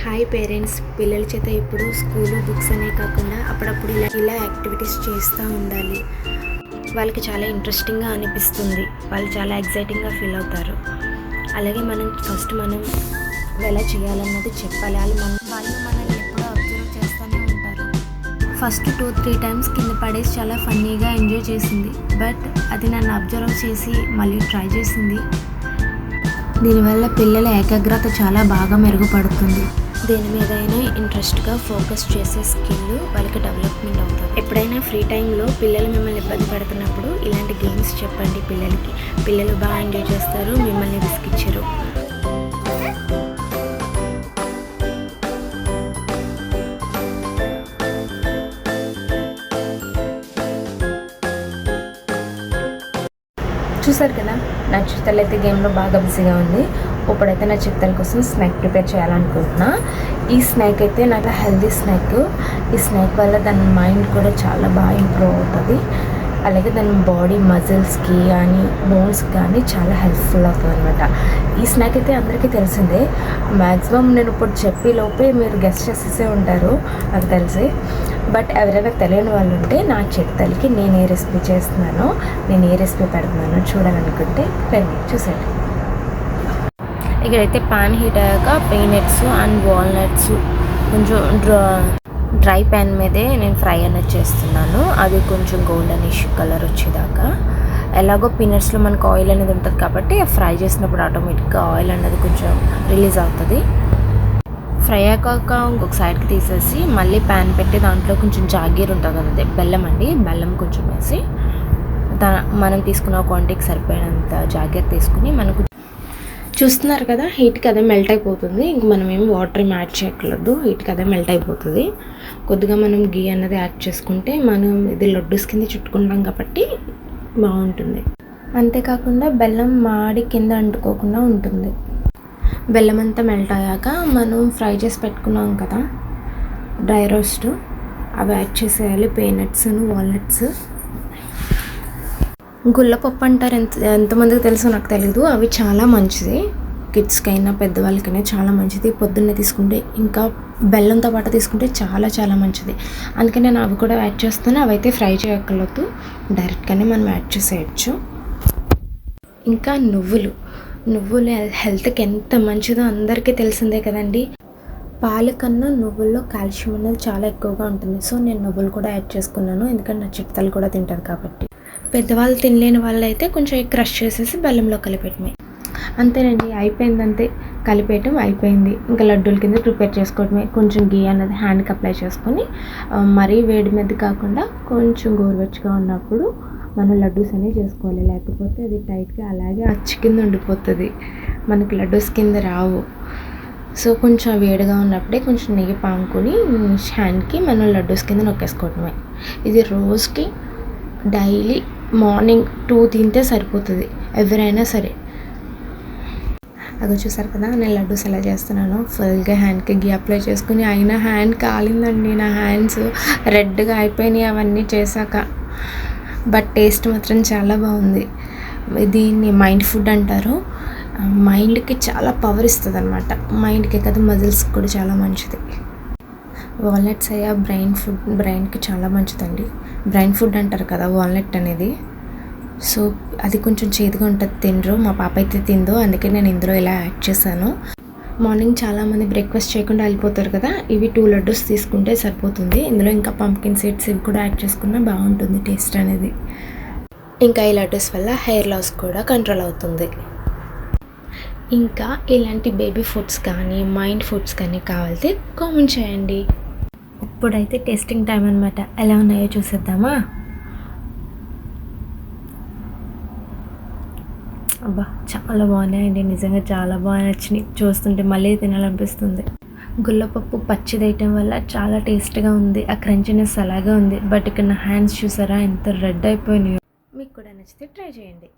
Hi parents, పిల్లల చేత ఇప్పుడు స్కూలు బుక్స్ అనే కాకుండా అప్పుడప్పుడు ఇలా యాక్టివిటీస్ చేస్తూ ఉండాలి. వాళ్ళకి చాలా ఇంట్రెస్టింగ్గా అనిపిస్తుంది, వాళ్ళు చాలా ఎగ్జైటింగ్గా ఫీల్ అవుతారు. అలాగే మనం ఎలా చేయాలన్నది చెప్పాలి. వాళ్ళు మనల్ని ఎప్పుడూ అబ్జర్వ్ చేస్తూనే ఉంటారు. ఫస్ట్ 2-3 టైమ్స్ కింద పడేసి చాలా ఫన్నీగా ఎంజాయ్ చేసింది. బట్ అది నన్ను అబ్జర్వ్ చేసి మళ్ళీ ట్రై చేసింది. దీనివల్ల పిల్లల ఏకాగ్రత చాలా బాగా మెరుగుపడుతుంది. దేని మీదైనా ఇంట్రెస్ట్గా ఫోకస్ చేసే స్కిల్ వాళ్ళకి డెవలప్మెంట్ అవుతుంది. ఎప్పుడైనా ఫ్రీ టైంలో పిల్లలు మిమ్మల్ని ఇబ్బంది పడుతున్నప్పుడు ఇలాంటి గేమ్స్ చెప్పండి పిల్లలకి. పిల్లలు బాగా ఎంజాయ్ చేస్తారు, మిమ్మల్ని విసిగిచ్చరు. చూసారు కదా, నా చిత్తలు అయితే గేమ్లో బాగా బిజీగా ఉంది. ఇప్పుడైతే నా చిత్తల కోసం స్నాక్ ప్రిపేర్ చేయాలనుకుంటున్నా. ఈ స్నాక్ అయితే నాకు హెల్దీ స్నాక్. ఈ స్నాక్ వల్ల దాని మైండ్ కూడా చాలా బాగా ఇంప్రూవ్ అవుతుంది. అలాగే దాని బాడీ మజిల్స్కి కానీ బోన్స్కి కానీ చాలా హెల్ప్ఫుల్ అవుతుంది అనమాట. ఈ స్నాక్ అయితే అందరికీ తెలిసిందే. మ్యాక్సిమం నేను ఇప్పుడు చెప్పే లోపే మీరు గెస్ట్ చేసేసే ఉంటారు నాకు తెలిసి. బట్ ఎవరైనా తెలియని వాళ్ళు ఉంటే నా చిత్తలకి నేను ఏ రెసిపీ చేస్తున్నానో, నేను ఏ రెసిపీ పెడుతున్నానో చూడాలనుకుంటే రండి చూసేయండి. ఇక్కడైతే పాన్ హీట్ అయ్యాక పీనట్స్ అండ్ వాల్నట్స్ కొంచెం డ్రై ప్యాన్ మీదే నేను ఫ్రై అనేది చేస్తున్నాను. అది కొంచెం గోల్డెనిష్ కలర్ వచ్చేదాకా. ఎలాగో పీనట్స్లో మనకు ఆయిల్ అనేది ఉంటుంది కాబట్టి ఫ్రై చేసినప్పుడు ఆటోమేటిక్గా ఆయిల్ అనేది కొంచెం రిలీజ్ అవుతుంది. ఫ్రై అయ్యాక ఇంకొక సైడ్కి తీసేసి మళ్ళీ ప్యాన్ పెట్టి దాంట్లో కొంచెం జాగీర్ ఉంటుంది కదా, బెల్లం అండి. బెల్లం కొంచెం వేసి మనం తీసుకున్న క్వాంటిటీకి సరిపోయినంత జాగీర్ తీసుకుని మనకు చూస్తున్నారు కదా, హీట్కి అదే మెల్ట్ అయిపోతుంది. ఇంక మనం ఏమి వాటర్ ఏమి యాడ్ చేయట్లేదు, హీట్కి అదే మెల్ట్ అయిపోతుంది. కొద్దిగా మనం గీ అన్నది యాడ్ చేసుకుంటే మనం ఇది లడ్డూస్ కింద చుట్టుకుంటాం కాబట్టి బాగుంటుంది. అంతేకాకుండా బెల్లం మాడి కింద అంటుకోకుండా ఉంటుంది. బెల్లం అంతా మెల్ట్ అయ్యాక మనం ఫ్రై చేసి పెట్టుకున్నాం కదా డ్రై రోస్ట్, అవి యాడ్ చేసేయాలి. పీనట్స్, వాల్నట్స్, గుల్లపప్పు అంటారు. ఎంతమందికి తెలుసో నాకు తెలీదు. అవి చాలా మంచిది, కిడ్స్కైనా పెద్దవాళ్ళకైనా చాలా మంచిది. పొద్దున్నే తీసుకుంటే ఇంకా బెల్లంతో పాటు తీసుకుంటే చాలా చాలా మంచిది. అందుకని నేను అవి కూడా యాడ్ చేస్తాను. అవి అయితే ఫ్రై చేయక్కర్లేదు, డైరెక్ట్గానే మనం యాడ్ చేసేయచ్చు. ఇంకా నువ్వులు హెల్త్కి ఎంత మంచిదో అందరికీ తెలిసిందే కదండి. పాల కన్నా నువ్వుల్లో కాల్షియం అనేది చాలా ఎక్కువగా ఉంటుంది. సో నేను నువ్వులు కూడా యాడ్ చేసుకున్నాను, ఎందుకంటే నా చిట్టలు కూడా తింటుంది కాబట్టి. పెద్దవాళ్ళు తినలేని వాళ్ళు అయితే కొంచెం క్రష్ చేసేసి బెల్లంలో కలిపేయటమే. అంతేనండి, అయిపోయిందంతే. కలిపేయటం అయిపోయింది. ఇంకా లడ్డూల కింద ప్రిపేర్ చేసుకోవటమే. కొంచెం గీ అన్నది హ్యాండ్కి అప్లై చేసుకొని మరీ వేడి మీద కాకుండా కొంచెం గోరువెచ్చగా ఉన్నప్పుడు మనం లడ్డూస్ అనేవి చేసుకోవాలి. లేకపోతే అది టైట్గా అలాగే అచ్చు కింద ఉండిపోతుంది, మనకి లడ్డూస్ కింద రావు. సో కొంచెం వేడిగా ఉన్నప్పుడే కొంచెం నెయ్యి పాముకొని హ్యాండ్కి మనం లడ్డూస్ కింద నొక్కేసుకోవటమే. ఇది రోజుకి డైలీ మార్నింగ్ 2 తింటే సరిపోతుంది ఎవరైనా సరే. అది చూసారు కదా, నేను లడ్డూస్ ఎలా చేస్తున్నాను. ఫుల్గా హ్యాండ్కి గీ అప్లై చేసుకుని, అయినా హ్యాండ్ కాలిందండి. నా హ్యాండ్స్ రెడ్గా అయిపోయినాయి అవన్నీ చేశాక. బట్ టేస్ట్ మాత్రం చాలా బాగుంది. దీన్ని మైండ్ ఫుడ్ అంటారు. మైండ్కి చాలా పవర్ ఇస్తుంది అనమాట. మైండ్కి కదా, మజిల్స్కి కూడా చాలా మంచిది. వాల్నట్స్ అయ్యా బ్రెయిన్కి చాలా మంచిదండి. బ్రెయిన్ ఫుడ్ అంటారు కదా వాల్నట్ అనేది. సో అది కొంచెం చేదుగా ఉంటుంది, తినరు. మా పాప అయితే తిందో, అందుకే నేను ఇందులో ఇలా యాడ్ చేశాను. మార్నింగ్ చాలామంది బ్రేక్ఫాస్ట్ చేయకుండా వెళ్ళిపోతారు కదా, ఇవి 2 లడ్డూస్ తీసుకుంటే సరిపోతుంది. ఇందులో ఇంకా పంప్కిన్ సీడ్స్ ఇవి కూడా యాడ్ చేసుకున్నా బాగుంటుంది టేస్ట్ అనేది. ఇంకా ఈ లడ్డూస్ వల్ల హెయిర్ లాస్ కూడా కంట్రోల్ అవుతుంది. ఇంకా ఇలాంటి బేబీ ఫుడ్స్ కానీ మైండ్ ఫుడ్స్ కానీ కావాలితే కామెంట్ చేయండి. ఇప్పుడైతే టేస్టింగ్ టైం అనమాట. ఎలా ఉన్నాయో చూసేద్దామా? అబ్బా చాలా బాగున్నాయండి, నిజంగా చాలా బాగా నచ్చినాయి. చూస్తుంటే మళ్ళీ తినాలనిపిస్తుంది. గుల్లపప్పు పచ్చిది వేయటం వల్ల చాలా టేస్ట్గా ఉంది, ఆ క్రంచీనెస్ అలాగే ఉంది. బట్ ఇక్కడ నా హ్యాండ్స్ చూసారా ఎంత రెడ్ అయిపోయినాయో. మీకు కూడా నచ్చితే ట్రై చేయండి.